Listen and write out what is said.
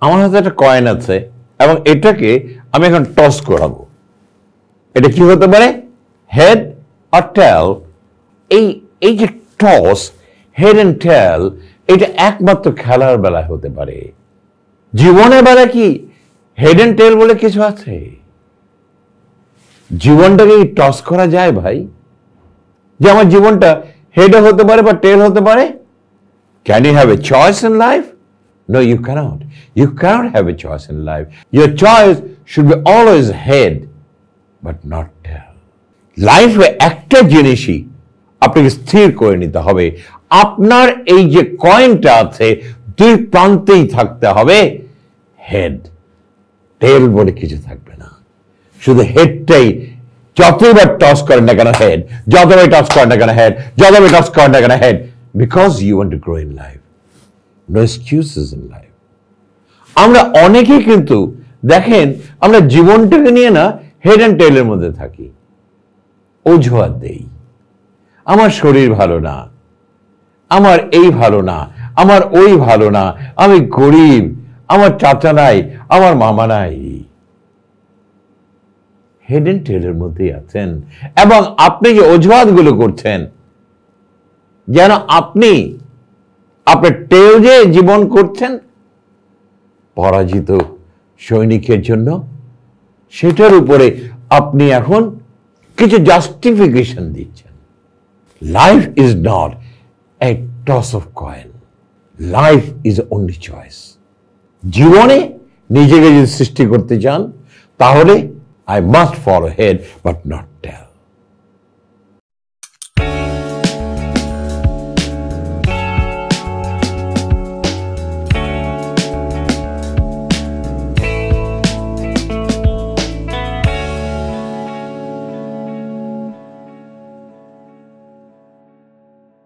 আমার হাতে একটা কয়েন আছে এবং এটাকে আমি এখন টস করাবো। এটা কি হতে পারে, হেড আর টেল। এই যে টস, হেড এন্ড টেল, এটা একমাত্র খেলার বেলায় হতে পারে। জীবনের বেলা কি হেড এন্ড টেল বলে কিছু আছে? জীবনটাকে টস করা যায় ভাই? যে আমার জীবনটা হেডও হতে পারে বা টেল হতে পারে? Can you have a choice in life? No, you cannot. You cannot have a choice in life. Your choice should be always head, but not tail. লাইফে একটা জিনিসই আপনাকে স্থির করে নিতে হবে, আপনার এই যে কয়েনটা আছে দুই প্রান্তেই থাকতে হবে হেড, টেল বলে কিছু থাকবে না। শুধু হেডটাই, যতবার টস করেন না কেন হেড, যতবার টস করেন না কেন হেড, যতবার টস করেন না কেন head, because you want to grow in life. No excuses in life. আমরা অনেকেই কিন্তু দেখেন আমরা জীবনটাকে নিয়ে না হেড অ্যান্ড টেলের মধ্যে থাকি, অজুহাত দেই। আমার শরীর ভালো না, আমার এই ভালো না, আমার ওই ভালো না, আমি গরিব, আমার চাচা নাই, আমার মামা নাই। হেড অ্যান্ড টেলের মধ্যেই আছেন এবং আপনি যে অজুহাতগুলো করছেন যেন আপনি আপনার টেল যে জীবন করছেন পরাজিত সৈনিকের জন্য, সেটার উপরে আপনি এখন কিছু জাস্টিফিকেশন দিচ্ছেন। Life is not a toss of coin, life is only choice. জীবনে নিজেকে যদি সৃষ্টি করতে চান তাহলে I must follow head but not tell.